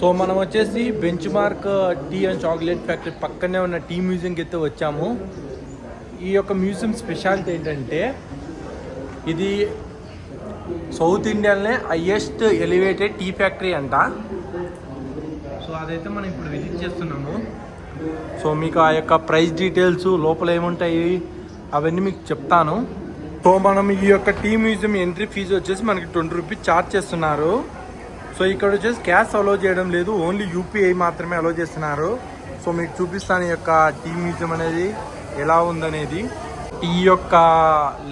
So మనం వచ్చేసి benchmark tea and chocolate factory పక్కనే ఉన్న టీ మ్యూజియంకి అయితే వచ్చాము. ఈ యొక్క మ్యూజియం స్పెషాలిటీ ఏంటంటే ఇది సౌత్ ఇండియాలోనే హైయెస్ట్ ఎలివేటెడ్ టీ ఫ్యాక్టరీ అంట. సో అదైతే మనం ఇప్పుడు విజిట్ చేస్తున్నాము. సో మీకు ఆ యొక్క ప్రైస్ డీటెయిల్స్ లోపల ఏముంటాయి అవన్నీ మీకు చెప్తాను. సో మనం ఈ యొక్క టీ మ్యూజియం ఎంట్రీ ఫీజు వచ్చేసి మనకి 20 రూపీస్ ఛార్జ్ చేస్తున్నారు. సో ఇక్కడ వచ్చేసి క్యాష్ అలో చేయడం లేదు, ఓన్లీ యూపీఐ మాత్రమే అలో చేస్తున్నారు. సో మీకు చూపిస్తాను ఈ యొక్క టీ మ్యూజియం అనేది ఎలా ఉందనేది. టీ యొక్క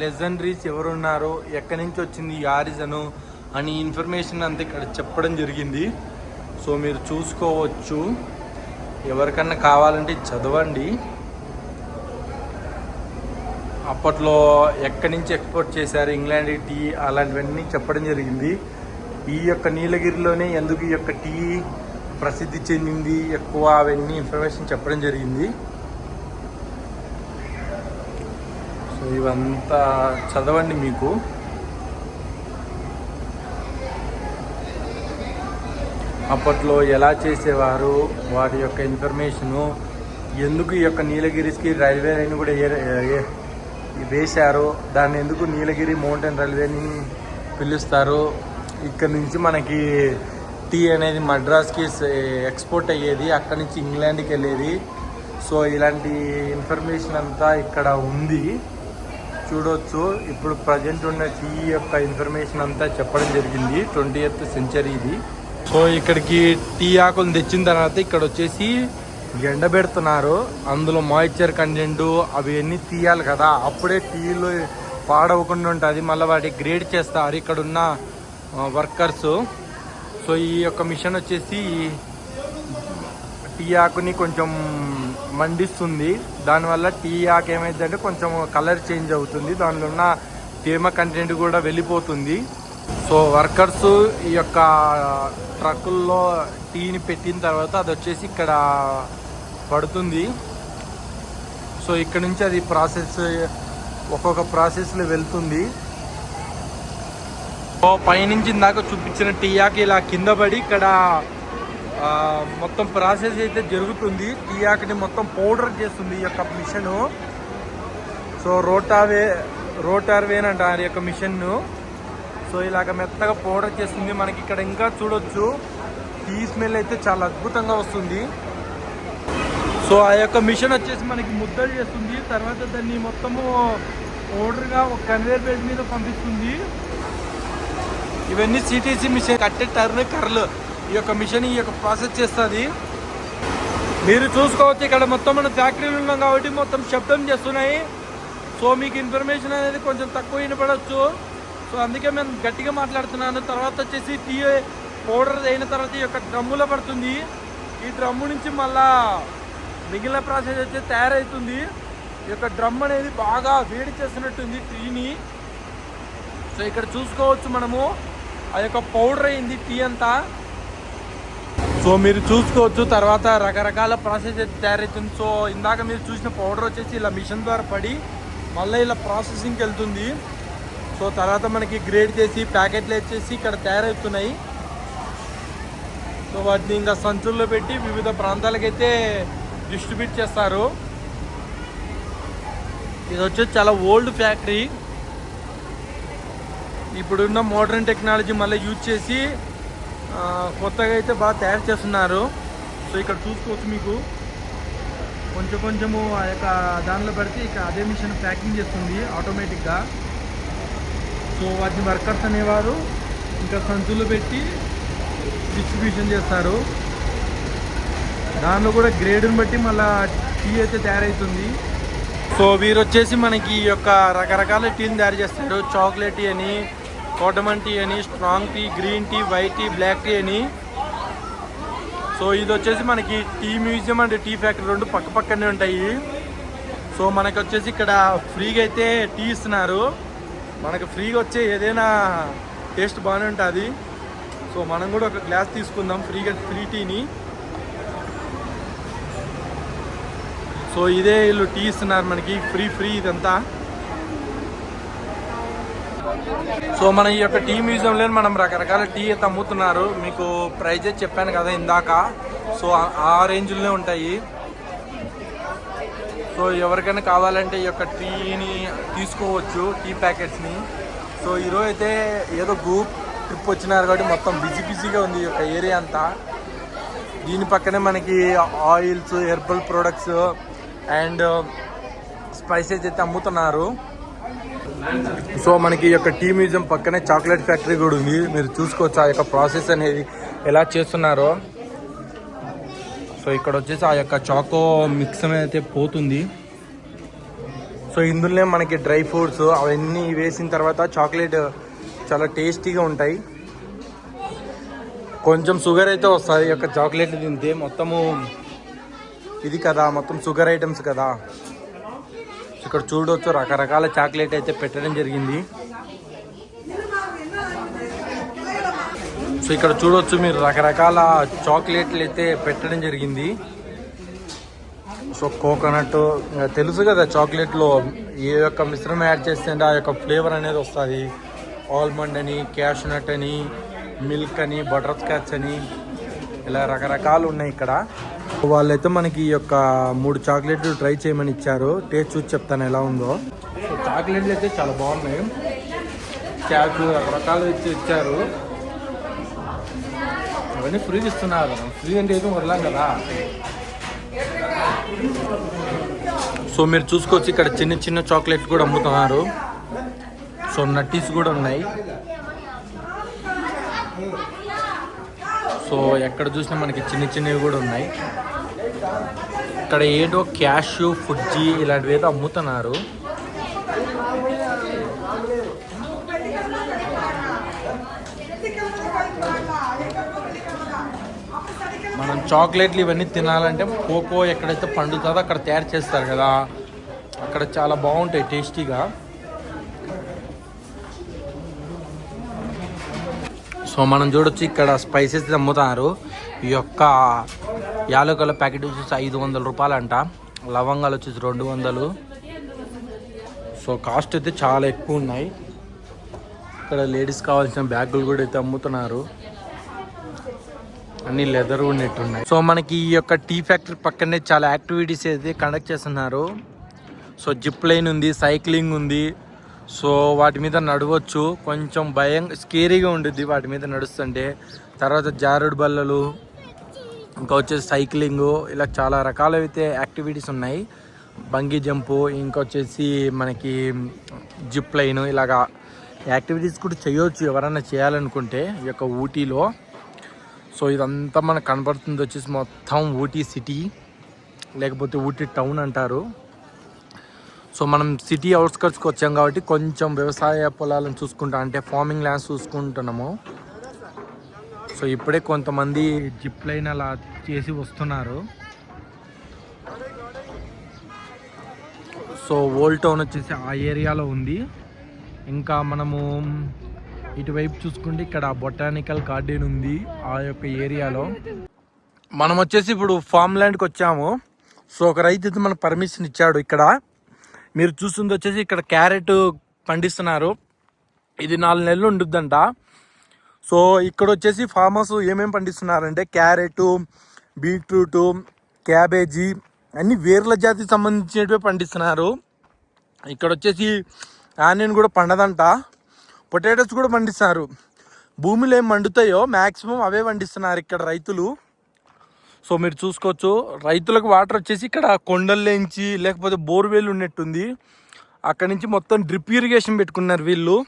లెజెండరీస్ ఎవరున్నారు, ఎక్కడి నుంచి వచ్చింది ఈ ఆరిజను అని ఇన్ఫర్మేషన్ అంతా ఇక్కడ చెప్పడం జరిగింది. సో మీరు చూసుకోవచ్చు, ఎవరికన్నా కావాలంటే చదవండి. అప్పట్లో ఎక్కడి నుంచి ఎక్స్పోర్ట్ చేశారు ఇంగ్లాండ్ టీ అలాంటివన్నీ చెప్పడం జరిగింది. ఈ యొక్క నీలగిరిలోనే ఎందుకు ఈ యొక్క టీ ప్రసిద్ధి చెందింది ఎక్కువ అవన్నీ ఇన్ఫర్మేషన్ చెప్పడం జరిగింది. సో ఇవంతా చదవండి మీకు. అప్పట్లో ఎలా చేసేవారు, వాటి యొక్క ఇన్ఫర్మేషను, ఎందుకు ఈ యొక్క నీలగిరికి రైల్వే లైన్ కూడా వేశారు, దాన్ని ఎందుకు నీలగిరి మౌంటైన్ రైల్వేని పిలుస్తారు, ఇక్కడ నుంచి మనకి టీ అనేది మద్రాస్కి ఎక్స్పోర్ట్ అయ్యేది, అక్కడి నుంచి ఇంగ్లాండ్కి వెళ్ళేది. సో ఇలాంటి ఇన్ఫర్మేషన్ అంతా ఇక్కడ ఉంది, చూడవచ్చు. ఇప్పుడు ప్రజెంట్ ఉన్న టీ యొక్క ఇన్ఫర్మేషన్ అంతా చెప్పడం జరిగింది. 20th సెంచరీ ఇది. సో ఇక్కడికి టీ ఆకులను తెచ్చిన తర్వాత ఇక్కడ వచ్చేసి ఎండబెడుతున్నారు. అందులో మాయిశ్చర్ కంటెంట్ అవి అన్నీ తీయాలి కదా, అప్పుడే టీలో పాడవకుండా ఉంటుంది. మళ్ళీ వాటి గ్రేడ్ చేస్తారు ఇక్కడ ఉన్న వర్కర్స్. సో ఈ యొక్క మిషన్ వచ్చేసి టీ ఆకుని కొంచెం మండిస్తుంది. దానివల్ల టీ ఆకు ఏమైందంటే కొంచెం కలర్ చేంజ్ అవుతుంది, దానిలో ఉన్న తేమ కంటెంట్ కూడా వెళ్ళిపోతుంది. సో వర్కర్స్ ఈ యొక్క ట్రక్కుల్లో టీని పెట్టిన తర్వాత అది వచ్చేసి ఇక్కడ పడుతుంది. సో ఇక్కడ నుంచి అది ప్రాసెస్ ఒక్కొక్క ప్రాసెస్లో వెళ్తుంది. సో పైనుంచి ఇందాక చూపించిన టీ ఆకు ఇలా కింద పడి ఇక్కడ మొత్తం ప్రాసెస్ అయితే జరుగుతుంది. టీ ఆకుని మొత్తం పౌడర్ చేస్తుంది ఈ యొక్క మిషను. సో రోటార్వేన్ అంటారు ఈ యొక్క మిషన్ను. సో ఇలాగ మెత్తగా పౌడర్ చేస్తుంది. మనకి ఇక్కడ ఇంకా చూడొచ్చు, టీ స్మెల్ అయితే చాలా అద్భుతంగా వస్తుంది. సో ఆ యొక్క మిషన్ వచ్చేసి మనకి ముద్దలు చేస్తుంది, తర్వాత దాన్ని మొత్తము పౌడర్గా ఒక కన్వేర్ బెల్ట్ మీద పంపిస్తుంది. ఇవన్నీ సిటీసీ మిషన్ కట్టే కర్రలు ఈ యొక్క మిషన్ ఈ యొక్క ప్రాసెస్ చేస్తుంది. మీరు చూసుకోవచ్చు ఇక్కడ మొత్తం మన ఫ్యాక్టరీలు ఉన్నాం కాబట్టి మొత్తం శబ్దం చేస్తున్నాయి. సో మీకు ఇన్ఫర్మేషన్ అనేది కొంచెం తక్కువ వినపడవచ్చు. సో అందుకే మేము గట్టిగా మాట్లాడుతున్నాను. తర్వాత వచ్చేసి టీ పౌడర్ అయిన తర్వాత ఈ యొక్క డ్రమ్ములో పడుతుంది. ఈ డ్రమ్ము నుంచి మళ్ళా మిగిలిన ప్రాసెస్ వచ్చి తయారవుతుంది. ఈ యొక్క డ్రమ్ అనేది బాగా వేడి చేస్తున్నట్టుంది టీని. సో ఇక్కడ చూసుకోవచ్చు మనము ఆ యొక్క పౌడర్ అయింది టీ అంతా. సో మీరు చూసుకోవచ్చు తర్వాత రకరకాల ప్రాసెస్ అయితే తయారవుతుంది. సో ఇందాక మీరు చూసిన పౌడర్ వచ్చేసి ఇలా మిషన్ ద్వారా పడి మళ్ళీ ఇలా ప్రాసెసింగ్కి వెళ్తుంది. సో తర్వాత మనకి గ్రేడ్ చేసి ప్యాకెట్లు వచ్చేసి ఇక్కడ తయారవుతున్నాయి. సో వాటిని ఇంకా సంచుల్లో పెట్టి వివిధ ప్రాంతాలకైతే డిస్ట్రిబ్యూట్ చేస్తారు. ఇది వచ్చేసి చాలా ఓల్డ్ ఫ్యాక్టరీ. ఇప్పుడున్న మోడర్న్ టెక్నాలజీ మళ్ళీ యూజ్ చేసి కొత్తగా అయితే బాగా తయారు చేస్తున్నారు. సో ఇక్కడ చూసుకోవచ్చు, మీకు కొంచెం కొంచెము ఆ యొక్క దానిలో పెడితే ఇక అదే మిషన్ ప్యాకింగ్ చేస్తుంది ఆటోమేటిక్గా. సో వాటిని వర్కర్స్ అనేవారు ఇంకా సంచులు పెట్టి డిస్ట్రిబ్యూషన్ చేస్తారు. దానిలో కూడా గ్రేడ్ని బట్టి మళ్ళీ టీ అయితే తయారవుతుంది. సో వీరు వచ్చేసి మనకి ఈ యొక్క రకరకాల టీని తయారు చేస్తారు. చాక్లెట్ టీ అని, కోటమన్ టీ అని, strong tea, green tea, white tea, black tea అని. సో ఇది వచ్చేసి మనకి tea museum and tea factory రెండు పక్క పక్కనే ఉంటాయి. సో మనకి వచ్చేసి ఇక్కడ ఫ్రీగా అయితే టీ ఇస్తున్నారు. మనకు ఫ్రీగా వచ్చే ఏదైనా టేస్ట్ బాగానే ఉంటుంది. సో మనం కూడా ఒక గ్లాస్ తీసుకుందాం ఫ్రీ టీని. సో ఇదే వీళ్ళు టీ ఇస్తున్నారు మనకి ఫ్రీ ఇదంతా. సో మన ఈ యొక్క టీ మ్యూజియంలో మనం రకరకాల టీ అయితే అమ్ముతున్నారు. మీకు ప్రైజెస్ చెప్పాను కదా ఇందాక. సో ఆ రేంజ్లోనే ఉంటాయి. సో ఎవరికైనా కావాలంటే ఈ యొక్క టీని తీసుకోవచ్చు, టీ ప్యాకెట్స్ని. సో ఈరోజు అయితే ఏదో గ్రూప్ ట్రిప్ వచ్చినారు కాబట్టి మొత్తం బిజీగా ఉంది ఈ యొక్క ఏరియా అంతా. దీని పక్కనే మనకి oils, herbal products and spices అయితే అమ్ముతున్నారు. సో మనకి ఈ యొక్క టీ మ్యూజియం పక్కనే చాక్లెట్ ఫ్యాక్టరీ కూడా ఉంది. మీరు చూసుకోవచ్చు ఆ యొక్క ప్రాసెస్ అనేది ఎలా చేస్తున్నారో. సో ఇక్కడ వచ్చేసి ఆ యొక్క చాకో మిక్స్ అయితే పోతుంది. సో ఇందులోనే మనకి డ్రై ఫ్రూట్స్ అవన్నీ వేసిన తర్వాత చాక్లెట్ చాలా టేస్టీగా ఉంటాయి. కొంచెం షుగర్ అయితే వస్తుంది ఈ యొక్క చాక్లెట్ తింటే. మొత్తము ఇది కదా, మొత్తం షుగర్ ఐటమ్స్ కదా. ఇక్కడ చూడవచ్చు రకరకాల చాక్లెట్ అయితే పెట్టడం జరిగింది. సో ఇక్కడ చూడవచ్చు మీరు రకరకాల చాక్లెట్లు అయితే పెట్టడం జరిగింది. సో కోకోనట్ తెలుసు కదా, చాక్లెట్లో ఏ యొక్క మిశ్రమం యాడ్ చేస్తే ఆ యొక్క ఫ్లేవర్ అనేది వస్తుంది. ఆల్మండ్ అని, క్యాష్నట్ అని, మిల్క్ అని, బటర్ స్కాచ్ అని, ఇలా రకరకాలు ఉన్నాయి ఇక్కడ. వాళ్ళైతే మనకి ఈ యొక్క 3 చాక్లెట్లు ట్రై చేయమని ఇచ్చారు. టేస్ట్ చూసి చెప్తాను ఎలా ఉందో. సో చాక్లెట్లు అయితే చాలా బాగున్నాయి. క్యాష్ రకరకాలు ఇచ్చారు. అవన్నీ ఫ్రీ ఇస్తున్నారు. ఫ్రీ అంటే ఏదో వదలాం కదా. సో మీరు చూసుకోవచ్చు ఇక్కడ చిన్న చిన్న చాక్లెట్స్ కూడా అమ్ముతున్నారు. సో నట్టీస్ కూడా ఉన్నాయి. సో ఎక్కడ చూసినా మనకి చిన్న చిన్నవి కూడా ఉన్నాయి. ఇక్కడ ఏదో క్యాష్యూ, ఫుడ్జీ ఇలాంటివి ఏదో అమ్ముతున్నారు. మనం చాక్లెట్లు ఇవన్నీ తినాలంటే కోకో ఎక్కడైతే పండుతుందో అక్కడ తయారు చేస్తారు కదా, అక్కడ చాలా బాగుంటాయి టేస్టీగా. సో మనం చూడొచ్చు ఇక్కడ స్పైసెస్ అమ్ముతున్నారు. ఈ యొక్క యాలకుల ప్యాకెట్ వచ్చేసి 500 రూపాయలు అంట. లవంగాలు వచ్చేసి 200. సో కాస్ట్ అయితే చాలా ఎక్కువ ఉన్నాయి. ఇక్కడ లేడీస్ కావాల్సిన బ్యాగులు కూడా అయితే అమ్ముతున్నారు. అన్ని లెదర్ ఉన్నట్టున్నాయి. సో మనకి ఈ యొక్క టీ ఫ్యాక్టరీ పక్కనే చాలా యాక్టివిటీస్ అయితే కండక్ట్ చేస్తున్నారు. సో జిప్ లైన్ ఉంది, సైక్లింగ్ ఉంది. సో వాటి మీద నడవచ్చు. కొంచెం స్కేరీగా ఉంటుంది వాటి మీద నడుస్తుంటే. తర్వాత జారుడు బల్లలు, ఇంకా వచ్చేసి సైక్లింగు, ఇలా చాలా రకాలైతే యాక్టివిటీస్ ఉన్నాయి. బంగీ జంపు, ఇంకొచ్చేసి మనకి జిప్ లైన్, ఇలాగా యాక్టివిటీస్ కూడా చేయవచ్చు ఎవరైనా చేయాలనుకుంటే ఈ యొక్క ఊటీలో. సో ఇదంతా మనకు కనపడుతుంది వచ్చేసి మొత్తం ఊటీ సిటీ, లేకపోతే ఊటీ టౌన్ అంటారు. సో మనం సిటీ అవుట్స్కట్స్కి వచ్చాం కాబట్టి కొంచెం వ్యవసాయ పొలాలను చూసుకుంటా, అంటే ఫార్మింగ్ ల్యాండ్స్ చూసుకుంటున్నాము. సో ఇప్పుడే కొంతమంది జిప్ లైన్ అలా చేసి వస్తున్నారు. సో ఓల్డ్ టౌన్ వచ్చేసి ఆ ఏరియాలో ఉంది. ఇంకా మనము ఇటువైపు చూసుకుంటే ఇక్కడ బొటానికల్ గార్డెన్ ఉంది ఆ యొక్క ఏరియాలో. మనం వచ్చేసి ఇప్పుడు ఫామ్ ల్యాండ్కి వచ్చాము. సో ఒక రైతు అయితే మనకు పర్మిషన్ ఇచ్చాడు. ఇక్కడ మీరు చూస్తుంది వచ్చేసి ఇక్కడ క్యారెట్ పండిస్తున్నారు. ఇది 4 నెలలు ఉంటుందంట. సో ఇక్కడ వచ్చేసి ఫార్మర్స్ ఏమేమి పండిస్తున్నారంటే క్యారెట్, బీట్రూట్, క్యాబేజీ అన్ని వేర్ల జాతికి సంబంధించినవి పండిస్తున్నారు. ఇక్కడ వచ్చేసి ఆనియన్ కూడా పండదంట. పొటాటోస్ కూడా పండిస్తారు. భూమిలో ఏం మండుతాయో మ్యాక్సిమం అవే పండిస్తున్నారు ఇక్కడ రైతులు. సో మీరు చూసుకోవచ్చు రైతులకు వాటర్ వచ్చేసి ఇక్కడ కొండల్లోంచి లేకపోతే బోర్వెల్ ఉన్నట్టుంది. అక్కడి నుంచి మొత్తం డ్రిప్ ఇరిగేషన్ పెట్టుకున్నారు వీళ్ళు.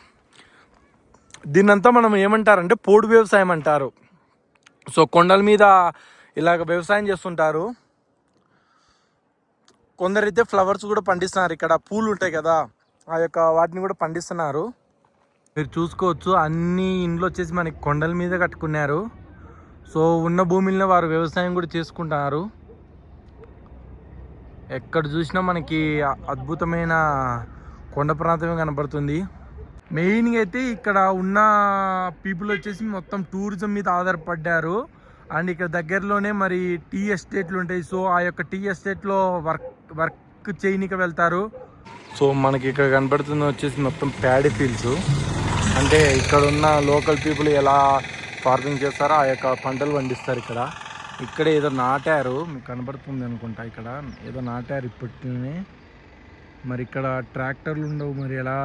దీన్నంతా మనం ఏమంటారంటే పోడు వ్యవసాయం అంటారు. సో కొండల మీద ఇలాగ వ్యవసాయం చేస్తుంటారు. కొందరైతే ఫ్లవర్స్ కూడా పండిస్తున్నారు. ఇక్కడ పూలు ఉంటాయి కదా, ఆ యొక్క వాటిని కూడా పండిస్తున్నారు. మీరు చూసుకోవచ్చు అన్ని ఇండ్లు వచ్చేసి మనకి కొండల మీద కట్టుకున్నారు. సో ఉన్న భూమిలో వారు వ్యవసాయం కూడా చేసుకుంటున్నారు. ఎక్కడ చూసినా మనకి అద్భుతమైన కొండ ప్రాంతమే కనబడుతుంది. మెయిన్గా అయితే ఇక్కడ ఉన్న పీపుల్ వచ్చేసి మొత్తం టూరిజం మీద ఆధారపడ్డారు. అండ్ ఇక్కడ దగ్గరలోనే మరి టీ ఎస్టేట్లు ఉంటాయి. సో ఆ యొక్క టీ ఎస్టేట్లో వర్క్ చేయనీకి వెళ్తారు. సో మనకి ఇక్కడ కనబడుతుంది వచ్చేసి మొత్తం ప్యాడీ ఫీల్డ్స్. అంటే ఇక్కడ ఉన్న లోకల్ పీపుల్ ఎలా ఫార్మింగ్ చేస్తారో ఆ యొక్క పంటలు పండిస్తారు ఇక్కడ. ఇక్కడ ఏదో నాటారు, మీకు కనబడుతుంది అనుకుంటా. ఇక్కడ ఏదో నాటారు ఇప్పటినే. మరి ఇక్కడ ట్రాక్టర్లు ఉండవు, మరి ఎలా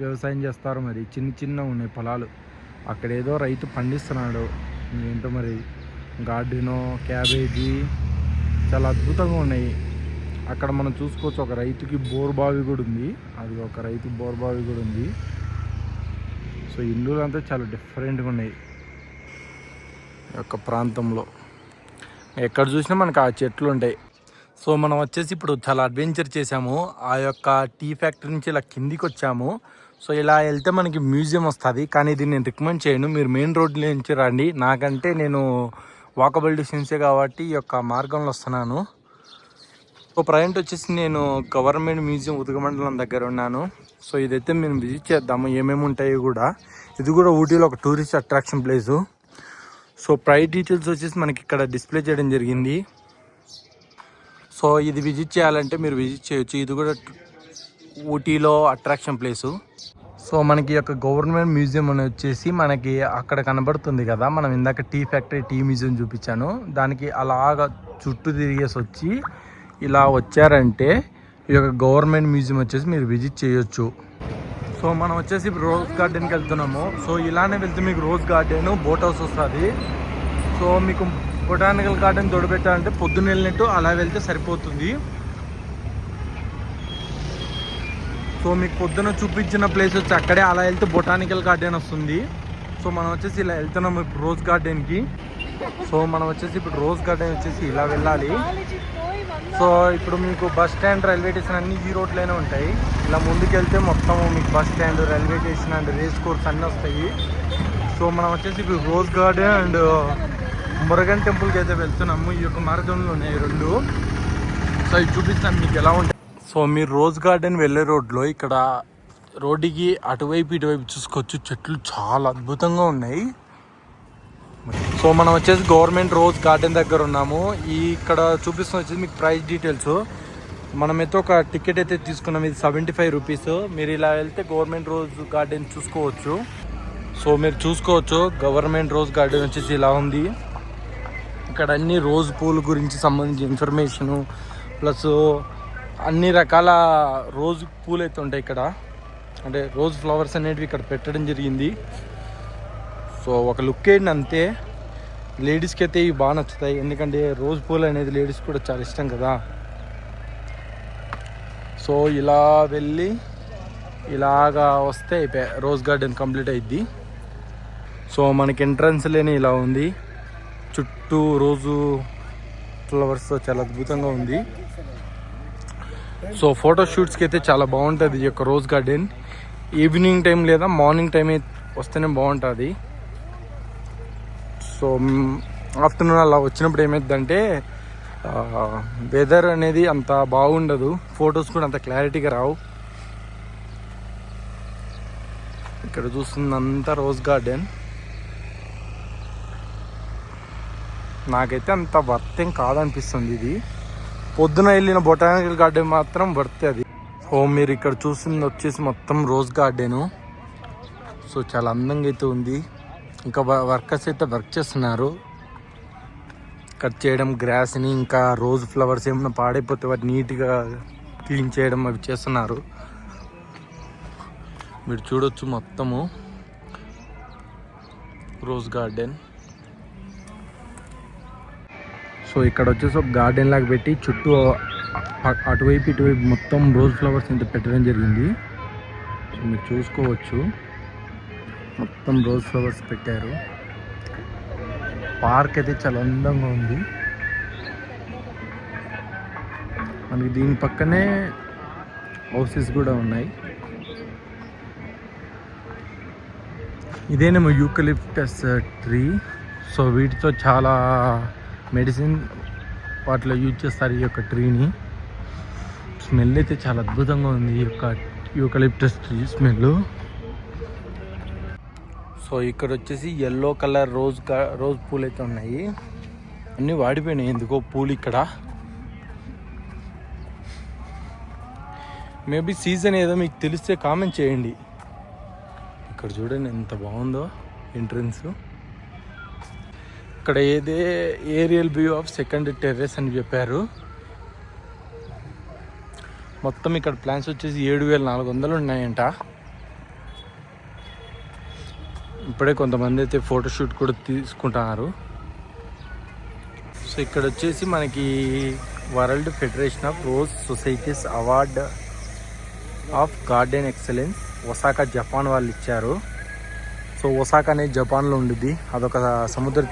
వ్యవసాయం చేస్తారో. మరి చిన్న చిన్న ఉన్నాయి పొలాలు. అక్కడ ఏదో రైతు పండిస్తున్నాడు, ఏంటో మరి. గార్డెను, క్యాబేజీ చాలా అద్భుతంగా ఉన్నాయి. అక్కడ మనం చూసుకోవచ్చు ఒక రైతుకి బోర్బావి కూడా ఉంది. అది ఒక రైతు బోర్బావి కూడా ఉంది. సో ఇల్లులు అంతా చాలా డిఫరెంట్గా ఉన్నాయి ఈ యొక్క ప్రాంతంలో. ఎక్కడ చూసినా మనకు ఆ చెట్లు ఉంటాయి. సో మనం వచ్చేసి ఇప్పుడు చాలా అడ్వెంచర్ చేసాము. ఆ యొక్క టీ ఫ్యాక్టరీ నుంచి ఇలా కిందికి వచ్చాము. సో ఇలా వెళ్తే మనకి మ్యూజియం వస్తుంది, కానీ ఇది నేను రికమెండ్ చేయను. మీరు మెయిన్ రోడ్లో నుంచి రండి. నాకంటే నేను వాకబుల్ డిస్టెన్సే కాబట్టి ఈ యొక్క మార్గంలో వస్తున్నాను. సో ప్రజెంట్ వచ్చేసి నేను గవర్నమెంట్ మ్యూజియం ఉదగమండలం దగ్గర ఉన్నాను. సో ఇదైతే మేము విజిట్ చేద్దాము, ఏమేమి ఉంటాయో కూడా. ఇది కూడా ఊటీలో ఒక tourist attraction place. So price details వచ్చేసి మనకి ఇక్కడ డిస్ప్లే చేయడం జరిగింది. సో ఇది విజిట్ చేయాలంటే మీరు విజిట్ చేయొచ్చు. ఇది కూడా ఊటీలో అట్రాక్షన్ ప్లేసు. సో మనకి యొక్క గవర్నమెంట్ మ్యూజియం అని వచ్చేసి మనకి అక్కడ కనబడుతుంది కదా, మనం ఇందాక టీ ఫ్యాక్టరీ టీ మ్యూజియం చూపించాను, దానికి అలాగా చుట్టూ తిరిగేసి వచ్చి ఇలా వచ్చారంటే ఈ యొక్క గవర్నమెంట్ మ్యూజియం వచ్చేసి మీరు విజిట్ చేయొచ్చు. సో మనం వచ్చేసి ఇప్పుడు రోజ్ గార్డెన్కి వెళ్తున్నాము. సో ఇలానే వెళ్తే మీకు రోజ్ గార్డెన్, బోట్ హౌస్ వస్తుంది. సో మీకు బొటానికల్ గార్డెన్ తోడుపెట్టాలంటే పొద్దున్న వెళ్ళినట్టు అలా వెళ్తే సరిపోతుంది. సో మీకు పొద్దున చూపించిన ప్లేస్ వచ్చి అక్కడే, అలా వెళ్తే బొటానికల్ గార్డెన్ వస్తుంది. సో మనం వచ్చేసి ఇలా వెళ్తున్నాము ఇప్పుడు రోజ్ గార్డెన్కి. సో మనం వచ్చేసి ఇప్పుడు రోజ్ గార్డెన్ వచ్చేసి ఇలా వెళ్ళాలి. సో ఇప్పుడు మీకు బస్ స్టాండ్, రైల్వే స్టేషన్ అన్నీ ఈ రోడ్లోనే ఉంటాయి. ఇలా ముందుకు వెళ్తే మొత్తం మీకు bus stand, railway station and race course అన్నీ వస్తాయి. సో మనం వచ్చేసి ఇప్పుడు రోజ్ గార్డెన్ అండ్ మురుగన్ టెంపుల్కి అయితే వెళ్తున్నాము. ఈ యొక్క మార్గంలో ఉన్నాయి రెండు. సో ఇది చూపిస్తాను మీకు ఎలా ఉంటాయి. సో మీరు రోజ్ గార్డెన్ వెళ్ళే రోడ్లో ఇక్కడ రోడ్డుకి అటువైపు ఇటువైపు చూసుకోవచ్చు, చెట్లు చాలా అద్భుతంగా ఉన్నాయి. సో మనం వచ్చేసి గవర్నమెంట్ రోజ్ గార్డెన్ దగ్గర ఉన్నాము. ఇక్కడ చూపిస్తున్న వచ్చేసి మీకు ప్రైస్ డీటెయిల్స్. మనమైతే ఒక టికెట్ అయితే తీసుకున్నాం, ఇది 75 రూపీస్. మీరు ఇలా వెళ్తే గవర్నమెంట్ రోజ్ గార్డెన్ చూసుకోవచ్చు. సో మీరు చూసుకోవచ్చు గవర్నమెంట్ రోజ్ గార్డెన్ వచ్చేసి ఇలా ఉంది. ఇక్కడ అన్ని రోజ్ పూల గురించి సంబంధించిన ఇన్ఫర్మేషను, ప్లస్ అన్ని రకాల రోజ్ పూలు అయితే ఉంటాయి ఇక్కడ. అంటే రోజ్ ఫ్లవర్స్ అనేటివి ఇక్కడ పెట్టడం జరిగింది. సో ఒక లుక్ ఏంటి అంతే. లేడీస్కి అయితే ఇవి బాగా నచ్చుతాయి, ఎందుకంటే రోజ్ పూలు అనేది లేడీస్ కూడా చాలా ఇష్టం కదా. సో ఇలా వెళ్ళి ఇలాగా వస్తే రోజ్ గార్డెన్ కంప్లీట్ అయ్యిద్ది. సో మనకి ఎంట్రన్స్ లేని ఇలా ఉంది, చుట్టూ రోజు ఫ్లవర్స్ చాలా అద్భుతంగా ఉంది. సో ఫోటో షూట్స్కి అయితే చాలా బాగుంటుంది ఈ యొక్క రోజ్ గార్డెన్. ఈవినింగ్ టైం లేదా మార్నింగ్ టైం వస్తేనే బాగుంటుంది. సో ఆఫ్టర్నూన్ అలా వచ్చినప్పుడు ఏమైందంటే వెదర్ అనేది అంత బాగుండదు, ఫొటోస్ కూడా అంత క్లారిటీగా రావు. ఇక్కడ చూస్తుందంతా రోజ్ గార్డెన్. నాకైతే అంత వర్త్ ఏం కాదనిపిస్తుంది ఇది. పొద్దున వెళ్ళిన బొటానికల్ గార్డెన్ మాత్రం వర్త్ అది. సో మీరు ఇక్కడ చూస్తుంది వచ్చేసి మొత్తం రోజ్ గార్డెను. సో చాలా అందంగా అయితే ఉంది. ఇంకా వర్కర్స్ అయితే వర్క్ చేస్తున్నారు, కట్ చేయడం గ్రాస్ని, ఇంకా రోజ్ ఫ్లవర్స్ ఏమైనా పాడైపోతే వాటి నీట్గా క్లీన్ చేయడం అవి చేస్తున్నారు. మీరు చూడొచ్చు మొత్తము రోజ్ గార్డెన్. సో ఇక్కడ వచ్చేసి ఒక గార్డెన్ లాగా పెట్టి చుట్టూ అటువైపు ఇటువైపు మొత్తం రోజ్ ఫ్లవర్స్ ఇంత పెట్టడం జరిగింది. సో మీరు చూసుకోవచ్చు మొత్తం రోజ్ ఫ్లవర్స్ పెట్టారు. పార్క్ అయితే చాలా అందంగా ఉంది. మనకి దీని పక్కనే హౌసెస్ కూడా ఉన్నాయి. ఇదేనేమో యూకలిప్టస్ ట్రీ. సో వీటితో చాలా మెడిసిన్ వాటిలో యూజ్ చేస్తారు ఈ యొక్క ట్రీని. స్మెల్ అయితే చాలా అద్భుతంగా ఉంది ఈ యొక్క యూకలిప్టస్ ట్రీ స్మెల్. సో ఇక్కడ వచ్చేసి ఎల్లో కలర్ రోజ్ పూలు అయితే ఉన్నాయి. అన్నీ వాడిపోయినాయి ఎందుకో పూలు ఇక్కడ. మేబీ సీజన్ ఏదో మీకు తెలిస్తే కామెంట్ చేయండి. ఇక్కడ చూడండి ఎంత బాగుందో ఎంట్రన్స్. ఇక్కడ aerial view of second terrace అని చెప్పారు. మొత్తం ఇక్కడ ప్లాన్స్ వచ్చేసి 7,400 ఉన్నాయంట. ఇప్పుడే కొంతమంది అయితే ఫోటోషూట్ కూడా తీసుకుంటున్నారు. సో ఇక్కడ వచ్చేసి మనకి world federation of rose societies award of garden excellence Osaka Japan వాళ్ళు ఇచ్చారు. సో ఒసాకా అనేది జపాన్లో ఉండిద్ది, అదొక సముద్ర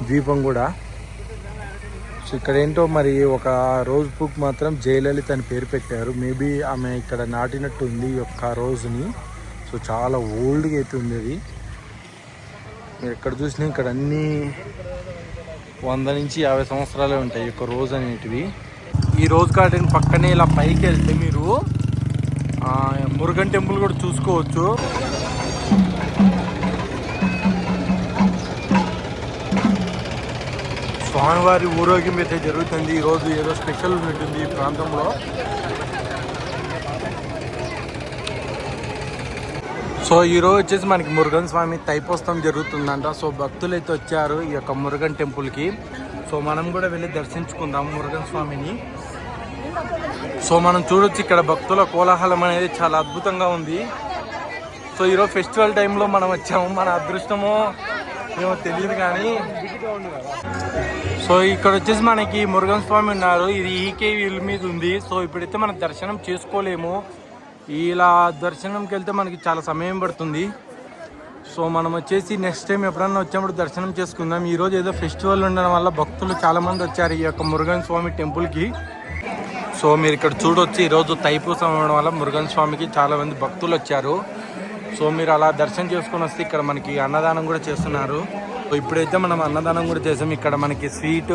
ద్వీపం కూడా. సో ఇక్కడ ఏంటో మరి ఒక రోజ్ బుక్ మాత్రం జయలలిత అని పేరు పెట్టారు. మేబీ ఆమె ఇక్కడ నాటినట్టు ఉంది ఈ యొక్క రోజుని. సో చాలా ఓల్డ్గా అయితే ఉంది అది. మీరు ఎక్కడ చూసినా ఇక్కడ అన్నీ 100 నుంచి 50 సంవత్సరాలే ఉంటాయి ఈ యొక్క రోజ్ అనేటివి. ఈ రోజ్ గార్డెన్ పక్కనే ఇలా పైకి వెళ్తే మీరు మురుగన్ టెంపుల్ కూడా చూసుకోవచ్చు. స్వామివారి ఊరేగింపు అయితే జరుగుతుంది. ఈరోజు ఏదో స్పెషల్ ఉంటుంది ఈ ప్రాంతంలో. సో ఈరోజు వచ్చేసి మనకి మురుగన్ స్వామి తైపోత్సవం జరుగుతుందంట. సో భక్తులు అయితే వచ్చారు ఈ యొక్క మురుగన్ టెంపుల్కి. సో మనం కూడా వెళ్ళి దర్శించుకుందాం మురుగన్ స్వామిని. సో మనం చూడొచ్చు ఇక్కడ భక్తుల కోలాహలం అనేది చాలా అద్భుతంగా ఉంది. సో ఈరోజు ఫెస్టివల్ టైంలో మనం వచ్చాము. మన అదృష్టమో ఏమో తెలియదు కానీ. సో ఇక్కడ వచ్చేసి మనకి మురుగన్ స్వామి ఉన్నారు. ఇది ఈకే ఇల్లు మీద ఉంది. సో ఇప్పుడైతే మనం దర్శనం చేసుకోలేము. ఇలా దర్శనంకి వెళ్తే మనకి చాలా సమయం పడుతుంది. సో మనం వచ్చేసి నెక్స్ట్ టైం ఎప్పుడన్నా వచ్చినప్పుడు దర్శనం చేసుకుందాం. ఈరోజు ఏదో ఫెస్టివల్ ఉండడం వల్ల భక్తులు చాలామంది వచ్చారు ఈ యొక్క మురుగన్ స్వామి టెంపుల్కి. సో మీరు ఇక్కడ చూడొచ్చు, ఈరోజు తైపూసం అవ్వడం వల్ల మురుగన్ స్వామికి చాలామంది భక్తులు వచ్చారు. సో మీరు అలా దర్శనం చేసుకొని వస్తే ఇక్కడ మనకి అన్నదానం కూడా చేస్తున్నారు. సో ఇప్పుడైతే మనం అన్నదానం కూడా చేసాం. ఇక్కడ మనకి sweet,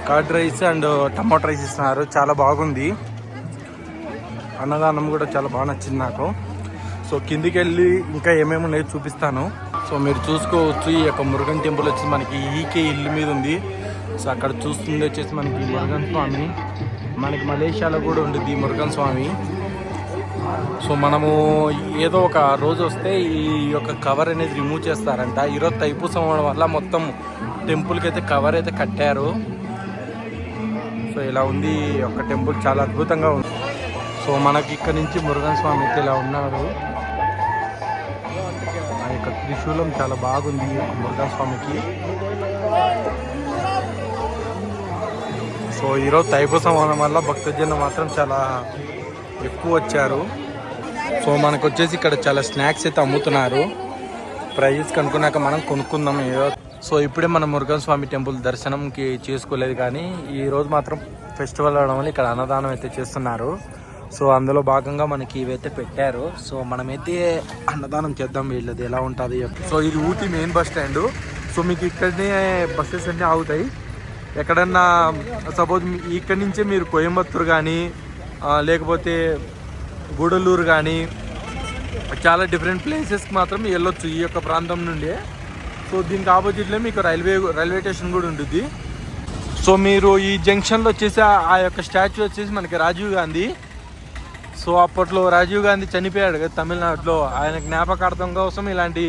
curd rice and tomato rice ఇస్తున్నారు. చాలా బాగుంది అన్నదానం కూడా, చాలా బాగా నచ్చింది నాకు. సో కిందికి వెళ్ళి ఇంకా ఏమేమి ఉన్నాయో చూపిస్తాను. సో మీరు చూసుకోవచ్చు ఈ యొక్క మురుగన్ టెంపుల్ వచ్చి మనకి ఈకే ఇల్లు మీద ఉంది. సో అక్కడ చూస్తుంది వచ్చేసి మనకి మురుగన్ స్వామి. మనకి మలేషియాలో కూడా ఉంటుంది ఈ మురుగన్ స్వామి. సో మనము ఏదో ఒక రోజు వస్తే ఈ యొక్క కవర్ అనేది రిమూవ్ చేస్తారంట. ఈరోజు తైపూసం అవ్వడం వల్ల మొత్తం టెంపుల్కి అయితే కవర్ అయితే కట్టారు. సో ఇలా ఉంది ఈ యొక్క టెంపుల్, చాలా అద్భుతంగా ఉంది. సో మనకి ఇక్కడ నుంచి మురుగన్ స్వామి అయితే ఇలా ఉన్నారు. ఆ యొక్క త్రిశూలం చాలా బాగుంది ఈ యొక్క మురుగన్ స్వామికి. సో ఈరోజు తైపూసం అవడం వల్ల భక్తజనం మాత్రం చాలా ఎక్కువ వచ్చారు. సో మనకు వచ్చేసి ఇక్కడ చాలా స్నాక్స్ అయితే అమ్ముతున్నారు. ప్రైజెస్ కనుక్కున్నాక మనం కొనుక్కుందాం ఏదో. సో ఇప్పుడే మనం మురుగన్ స్వామి టెంపుల్ దర్శనంకి చేసుకోలేదు, కానీ ఈరోజు మాత్రం ఫెస్టివల్ అవడం వల్ల ఇక్కడ అన్నదానం అయితే చేస్తున్నారు. సో అందులో భాగంగా మనకి ఇవైతే పెట్టారు. సో మనమైతే అన్నదానం చేద్దాం వీళ్ళది ఎలా ఉంటుంది. సో ఇది Ooty main bus stand. So మీకు ఇక్కడనే బస్సెస్ అన్నీ ఆగుతాయి. ఎక్కడన్నా సపోజ్ ఇక్కడి నుంచే మీరు కోయంబత్తూరు కానీ లేకపోతే గూడలూరు కానీ చాలా డిఫరెంట్ ప్లేసెస్కి మాత్రం వెళ్ళొచ్చు ఈ యొక్క ప్రాంతం నుండి. సో దీనికి ఆపోజిట్లో మీకు రైల్వే స్టేషన్ కూడా ఉంటుంది. సో మీరు ఈ జంక్షన్లో వచ్చేసి ఆ యొక్క స్టాచ్యూ వచ్చేసి మనకి రాజీవ్ గాంధీ. సో అప్పట్లో రాజీవ్ గాంధీ చనిపోయాడు కదా తమిళనాడులో, ఆయన జ్ఞాపకార్థం కోసం ఇలాంటి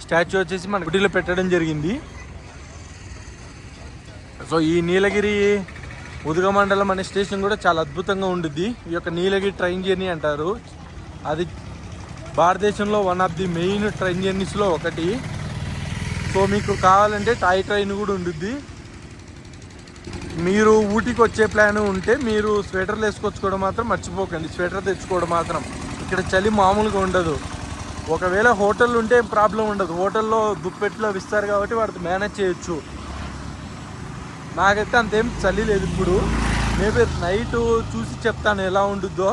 స్టాచ్యూ వచ్చేసి మన గుడిలో పెట్టడం జరిగింది. సో ఈ నీలగిరి ఉదగమండలం అనే స్టేషన్ కూడా చాలా అద్భుతంగా ఉంటుంది. ఈ యొక్క నీలగిరి ట్రైన్ జర్నీ అంటారు. అది భారతదేశంలో one of the main train జర్నీస్లో ఒకటి. సో మీకు కావాలంటే టాయ్ ట్రైన్ కూడా ఉంటుంది. మీరు ఊటీకి వచ్చే ప్లాన్ ఉంటే మీరు స్వెటర్లు వేసుకొచ్చుకోవడం మాత్రం మర్చిపోకండి. స్వెటర్ తెచ్చుకోవడం మాత్రం, ఇక్కడ చలి మామూలుగా ఉండదు. ఒకవేళ హోటల్ ఉంటే ఏం ప్రాబ్లం ఉండదు. హోటల్లో దుప్పెట్లు అవి ఇస్తారు కాబట్టి వాటితో మేనేజ్ చేయొచ్చు. నాకైతే అంతేం చలి లేదు. ఇప్పుడు మేబీ నైట్ చూసి చెప్తాను ఎలా ఉంటుందో.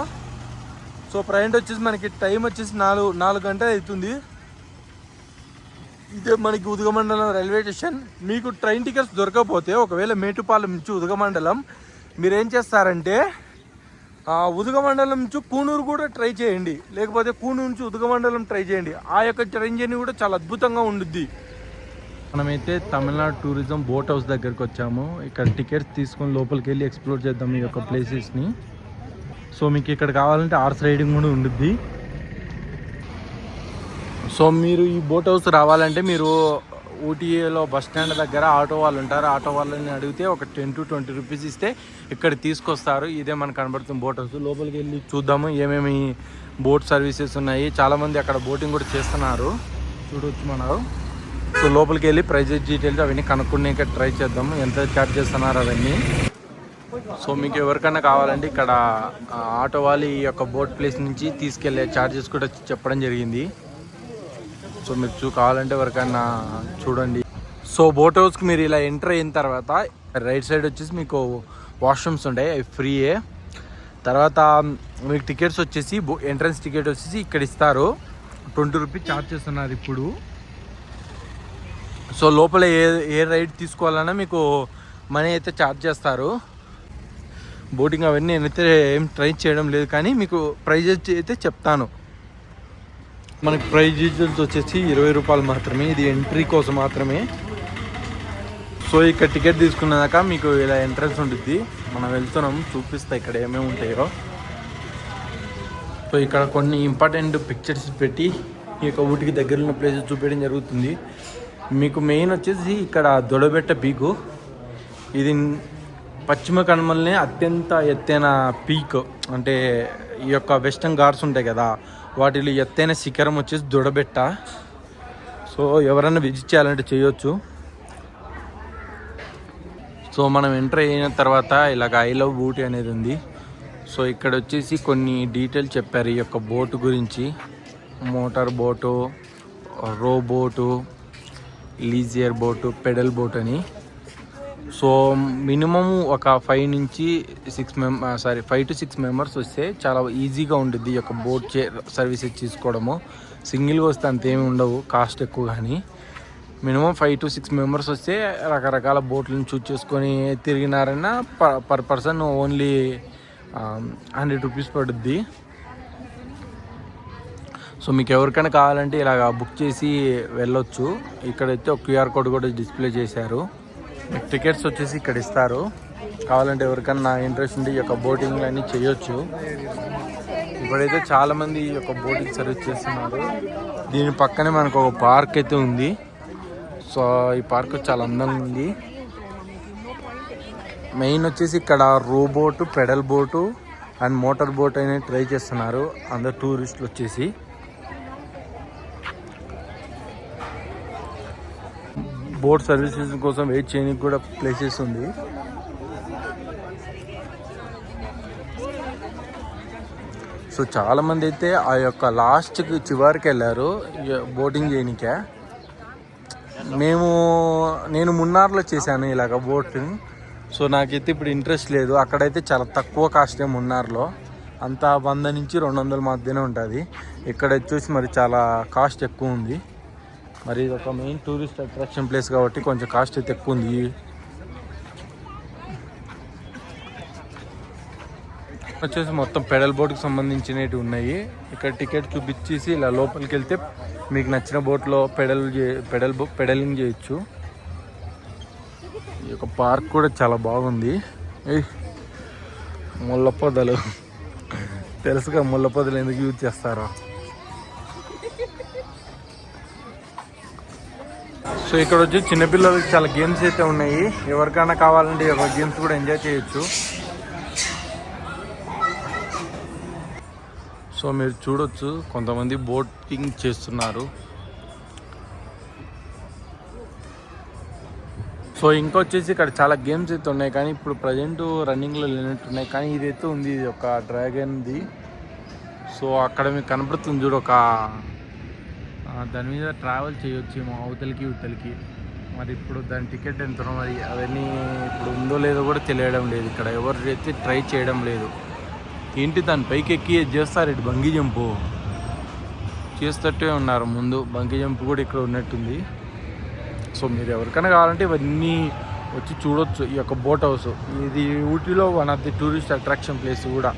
సో ప్రయాణం వచ్చేసి మనకి టైం వచ్చేసి 4 గంటలు అవుతుంది. ఇదే మనకి ఉదగమండలం రైల్వే స్టేషన్. మీకు ట్రైన్ టికెట్స్ దొరకకపోతే ఒకవేళ మేటుపాలెం నుంచి ఉదగమండలం మీరేం చేస్తారంటే ఉదగమండలం నుంచి కూనూరు కూడా ట్రై చేయండి, లేకపోతే కూనూరు నుంచి ఉదగమండలం ట్రై చేయండి. ఆ యొక్క ట్రైన్ జర్నీ కూడా చాలా అద్భుతంగా ఉండుద్ది. మనమైతే తమిళనాడు టూరిజం బోట్ హౌస్ దగ్గరికి వచ్చాము. ఇక్కడ టికెట్స్ తీసుకొని లోపలికి వెళ్ళి ఎక్స్ప్లోర్ చేద్దాం ఈ యొక్క ప్లేసెస్ని. సో మీకు ఇక్కడ కావాలంటే హార్స్ రైడింగ్ కూడా ఉండుద్ది. సో మీరు ఈ బోట్ హౌస్ రావాలంటే మీరు ఊటీలో బస్ స్టాండ్ దగ్గర ఆటో వాళ్ళు ఉంటారు. ఆటో వాళ్ళని అడిగితే ఒక 10 to 20 రూపీస్ ఇస్తే ఇక్కడ తీసుకొస్తారు. ఇదే మనకు కనబడుతుంది బోట్ హౌస్. లోపలికి వెళ్ళి చూద్దాము ఏమేమి బోట్ సర్వీసెస్ ఉన్నాయి. చాలామంది అక్కడ బోటింగ్ కూడా చేస్తున్నారు, చూడవచ్చు మనం. సో లోపలికి వెళ్ళి ప్రైజెస్ డీటెయిల్స్ అవన్నీ కనుక్కునే ట్రై చేద్దాము, ఎంత ఛార్జ్ చేస్తున్నారు అవన్నీ. సో మీకు ఎవరికైనా కావాలంటే ఇక్కడ ఆటో వాళ్ళు ఈ యొక్క బోట్ ప్లేస్ నుంచి తీసుకెళ్లే ఛార్జెస్ కూడా చెప్పడం జరిగింది. సో మీరు కావాలంటే ఎవరికైనా చూడండి. సో బోట్ హౌస్కి మీరు ఇలా ఎంటర్ అయిన తర్వాత రైట్ సైడ్ వచ్చేసి మీకు వాష్రూమ్స్ ఉంటాయి, అవి ఫ్రీయే. తర్వాత మీకు టికెట్స్ వచ్చేసి ఎంట్రన్స్ టికెట్ వచ్చేసి ఇక్కడ ఇస్తారు, 20 రూపీస్ ఛార్జ్ చేస్తున్నారు ఇప్పుడు. సో లోపల ఏ రైడ్ తీసుకోవాలన్నా మీకు మనీ అయితే ఛార్జ్ చేస్తారు. బోటింగ్ అవన్నీ నేనైతే ఏం ట్రై చేయడం లేదు, కానీ మీకు ప్రైజెస్ అయితే చెప్తాను. మనకి ప్రైజ్ డీటెయిల్స్ వచ్చేసి 20 రూపాయలు మాత్రమే, ఇది ఎంట్రీ కోసం మాత్రమే. సో ఇక్కడ టికెట్ తీసుకున్నాక మీకు ఇలా ఎంట్రన్స్ ఉంటుంది. మనం వెళ్తున్నాం, చూపిస్తా ఇక్కడ ఏమేమి ఉంటాయో. సో ఇక్కడ కొన్ని ఇంపార్టెంట్ పిక్చర్స్ పెట్టి ఈ యొక్క ఊటికి దగ్గర ఉన్న ప్లేసెస్ చూపించడం జరుగుతుంది. మీకు మెయిన్ వచ్చేసి ఇక్కడ దొడబెట్ట పీకు, ఇది పశ్చిమ కనుమల్ని అత్యంత ఎత్తైన పీక్. అంటే ఈ యొక్క వెస్టర్న్ ఘాట్స్ ఉంటాయి కదా, వాటిలో ఎత్తైన శిఖరం వచ్చేసి దొడబెట్ట. సో ఎవరైనా విజిట్ చేయాలంటే చేయొచ్చు. సో మనం ఎంటర్ అయిన తర్వాత ఇలాగ ఐ లవ్ ఊటీ అనేది ఉంది. సో ఇక్కడ వచ్చేసి కొన్ని డీటెయిల్స్ చెప్పారు ఈ యొక్క బోటు గురించి. మోటార్ బోటు, రో బోటు, లీజియర్ బోటు, పెడల్ బోట్ అని. సో మినిమం ఒక 5 to 6 మెంబర్స్ వస్తే చాలా ఈజీగా ఉంటుంది ఈ యొక్క బోట్ సర్వీసెస్ తీసుకోవడము. సింగిల్గా వస్తే అంతేమి ఉండవు, కాస్ట్ ఎక్కువ. కానీ మినిమం 5 to 6 మెంబర్స్ వస్తే రకరకాల బోట్లను చూస్ చేసుకొని తిరిగినారన్నా పర్ పర్సన్ ఓన్లీ 100 రూపీస్ పడుద్ది. సో మీకు ఎవరికైనా కావాలంటే ఇలాగ బుక్ చేసి వెళ్ళొచ్చు. ఇక్కడైతే ఒక QR కోడ్ కూడా డిస్ప్లే చేశారు. టికెట్స్ వచ్చేసి ఇక్కడ ఇస్తారు. కావాలంటే ఎవరికైనా ఇంట్రెస్ట్ ఉంటే ఈ యొక్క బోటింగ్ అన్నీ చేయొచ్చు. ఇప్పుడైతే చాలామంది ఈ యొక్క బోటింగ్ సర్వీస్ చేస్తున్నారు. దీని పక్కనే మనకు ఒక పార్క్ అయితే ఉంది. సో ఈ పార్క్ చాలా అందంగా ఉంది. మెయిన్ వచ్చేసి ఇక్కడ రో boat, pedal boat and motor boat అనేది ట్రై చేస్తున్నారు అందరు టూరిస్టులు వచ్చేసి. బోట్ సర్వీసెస్ కోసం వెయిట్ చేయడానికి కూడా ప్లేసెస్ ఉంది. సో చాలామంది అయితే ఆ యొక్క లాస్ట్కి చివరికి వెళ్ళారు బోటింగ్ చేయడానికే. నేను మున్నార్లో చేశాను ఇలాగ బోటింగ్. సో నాకైతే ఇప్పుడు ఇంట్రెస్ట్ లేదు. అక్కడైతే చాలా తక్కువ కాస్టే మున్నార్లో, అంతా 100 నుంచి 200 మధ్యనే ఉంటుంది. ఇక్కడ వచ్చేసి మరి చాలా కాస్ట్ ఎక్కువ ఉంది. మరి ఇది ఒక మెయిన్ టూరిస్ట్ అట్రాక్షన్ ప్లేస్ కాబట్టి కొంచెం కాస్ట్ అయితే ఎక్కువ ఉంది. వచ్చేసి మొత్తం పెడల్ బోట్కి సంబంధించినవి ఉన్నాయి. ఇక్కడ టికెట్ చూపించేసి ఇలా లోపలికి వెళ్తే మీకు నచ్చిన బోట్లో పెడలింగ్ చేయొచ్చు. ఈ యొక్క పార్క్ కూడా చాలా బాగుంది. ముళ్ళ పొదలు తెలుసుగా, ముళ్ళ పొదలు ఎందుకు యూజ్ చేస్తారో. సో ఇక్కడ వచ్చి చిన్నపిల్లలకి చాలా గేమ్స్ అయితే ఉన్నాయి. ఎవరికైనా కావాలంటే ఒక గేమ్స్ కూడా ఎంజాయ్ చేయొచ్చు. సో మీరు చూడొచ్చు కొంతమంది బోటింగ్ చేస్తున్నారు. సో ఇంకొచ్చేసి ఇక్కడ చాలా గేమ్స్ అయితే ఉన్నాయి, కానీ ఇప్పుడు ప్రజెంట్ రన్నింగ్లో లేనట్టున్నాయి. కానీ ఇదైతే ఉంది, ఇది ఒక డ్రాగన్ది. సో అక్కడ మీకు కనపడుతుంది చూడు, ఒక దాని మీద ట్రావెల్ చేయొచ్చు అవతలికి ఇవతలికి. మరి ఇప్పుడు దాని టికెట్ ఎంతనో మరి అవన్నీ ఇప్పుడు ఉందో లేదో కూడా తెలియడం లేదు. ఇక్కడ ఎవరు అయితే ట్రై చేయడం లేదు. ఏంటి దాని పైకి ఎక్కి చేస్తారు, ఇటు బంగీ జంపు చేస్తట్టే ఉన్నారు. ముందు బంగీ జంప్ కూడా ఇక్కడ ఉన్నట్టుంది. సో మీరు ఎవరికైనా కావాలంటే ఇవన్నీ వచ్చి చూడొచ్చు. ఈ యొక్క బోట్ హౌస్ ఇది ఊటీలో one of the tourist attraction place కూడా.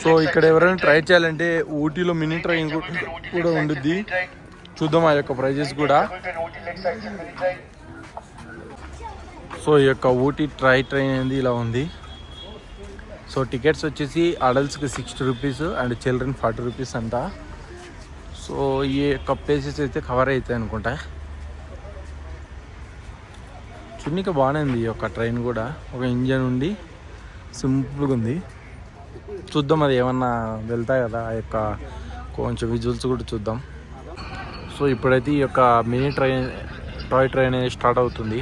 సో ఇక్కడ ఎవరైనా ట్రై చేయాలంటే ఊటీలో మినీ ట్రైన్ కూడా ఉండుద్ది. చూద్దాం ఆ యొక్క ప్రైజెస్ కూడా. సో ఈ యొక్క ఊటీ ట్రైన్ అనేది ఇలా ఉంది. సో టికెట్స్ వచ్చేసి అడల్ట్స్కి 60 రూపీస్ అండ్ చిల్డ్రన్ 40 రూపీస్ అంట. సో సో ఈ యొక్క ప్లేసెస్ అయితే కవర్ అవుతాయి అనుకుంటా. చున్నీకి బాగానే ఉంది ఈ యొక్క ట్రైన్ కూడా. ఒక ఇంజన్ ఉండి సింపుల్గా ఉంది. చూద్దాం అది ఏమన్నా వెళ్తాయి కదా ఆ యొక్క కొంచెం విజువల్స్ కూడా చూద్దాం. సో ఇప్పుడైతే ఈ యొక్క మినీ టాయ్ ట్రైన్ అనేది స్టార్ట్ అవుతుంది.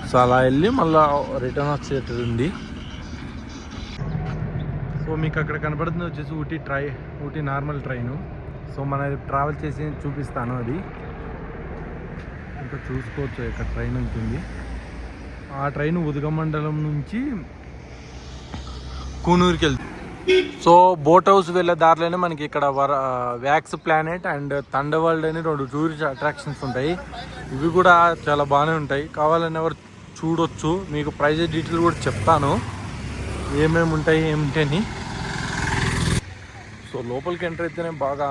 సో అలా వెళ్ళి మళ్ళీ రిటర్న్ వచ్చేటది ఉంది. సో మీకు అక్కడ కనపడుతుంది వచ్చేసి ఊటీ నార్మల్ ట్రైను. సో మన ట్రావెల్ చేసి చూపిస్తాను. అది ఇంకా చూసుకోవచ్చు ఇక్కడ ట్రైన్ ఉంటుంది. ఆ ట్రైన్ ఉదగమండలం నుంచి కూనూరుకి వెళ్తుంది. సో బోట్ హౌస్ వెళ్ళే దారిలోనే మనకి ఇక్కడ wax planet and thunder world అని 2 టూరిస్ట్ అట్రాక్షన్స్ ఉంటాయి. ఇవి కూడా చాలా బాగానే ఉంటాయి. కావాలని ఎవరు చూడొచ్చు. మీకు ప్రైజ్ డీటెయిల్ కూడా చెప్తాను ఏమేమి ఉంటాయి ఏమిటని. సో లోపలికి ఎంటర్ అయితేనే బాగా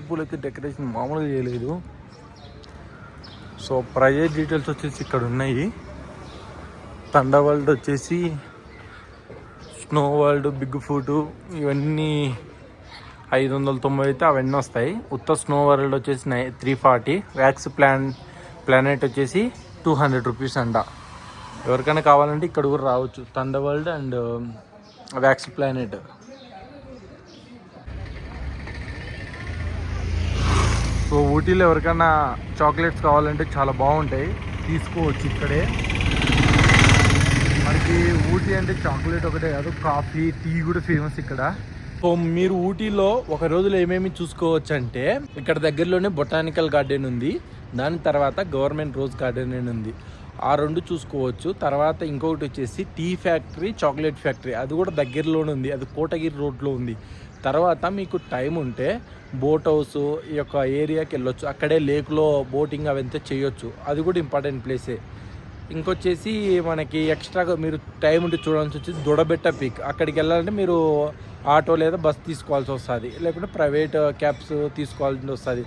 పూలు అయితే డెకరేషన్ మామూలుగా చేయలేదు. సో ప్రైజ్ డీటెయిల్స్ వచ్చేసి ఇక్కడ ఉన్నాయి. థండర్ వరల్డ్ వచ్చేసి, స్నో వరల్డ్, బిగ్ ఫుట్ ఇవన్నీ 590 అయితే అవన్నీ వస్తాయి. ఉత్త స్నో వరల్డ్ వచ్చేసి 340. వ్యాక్స్ ప్లానెట్ వచ్చేసి 200 రూపీస్ అంట. ఎవరికైనా కావాలంటే ఇక్కడ కూడా రావచ్చు. Thunder World and Wax Planet. So ఊటీలో ఎవరికైనా చాక్లెట్స్ కావాలంటే చాలా బాగుంటాయి, తీసుకోవచ్చు ఇక్కడే. మనకి ఊటీ అంటే చాక్లెట్ ఒకటే కాదు, కాఫీ, టీ కూడా ఫేమస్ ఇక్కడ. సో మీరు ఊటీలో ఒక రోజులో ఏమేమి చూసుకోవచ్చు అంటే, ఇక్కడ దగ్గరలోనే బొటానికల్ గార్డెన్ ఉంది. దాని తర్వాత గవర్నమెంట్ రోజ్ గార్డెన్ అని ఉంది. ఆ 2 చూసుకోవచ్చు. తర్వాత ఇంకొకటి వచ్చేసి టీ ఫ్యాక్టరీ, చాక్లెట్ ఫ్యాక్టరీ, అది కూడా దగ్గరలోనే ఉంది. అది కోటగిరి రోడ్లో ఉంది. తర్వాత మీకు టైం ఉంటే బోట్ హౌస్ ఈ యొక్క ఏరియాకి వెళ్ళొచ్చు. అక్కడే లేక్లో బోటింగ్ అవంతా చేయొచ్చు. అది కూడా ఇంపార్టెంట్ ప్లేసే. ఇంకొచ్చేసి మనకి ఎక్స్ట్రాగా మీరు టైం ఉంటే చూడాల్సి వచ్చేసి దొడబెట్ట పీక్. అక్కడికి వెళ్ళాలంటే మీరు ఆటో లేదా బస్ తీసుకోవాల్సి వస్తుంది, లేకుంటే ప్రైవేట్ క్యాబ్స్ తీసుకోవాల్సి వస్తుంది.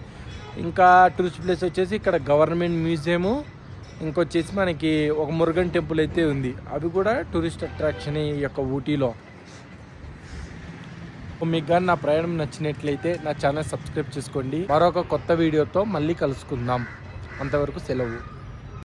ఇంకా టూరిస్ట్ ప్లేస్ వచ్చేసి ఇక్కడ గవర్నమెంట్ మ్యూజియము, ఇంకొచ్చేసి మనకి ఒక మురుగన్ టెంపుల్ అయితే ఉంది. అవి కూడా టూరిస్ట్ అట్రాక్షన్ ఈ యొక్క ఊటీలో. మీకు కానీ నా ప్రయాణం నచ్చినట్లయితే నా ఛానల్ సబ్స్క్రైబ్ చేసుకోండి. మరొక కొత్త వీడియోతో మళ్ళీ కలుసుకుందాం. అంతవరకు సెలవు.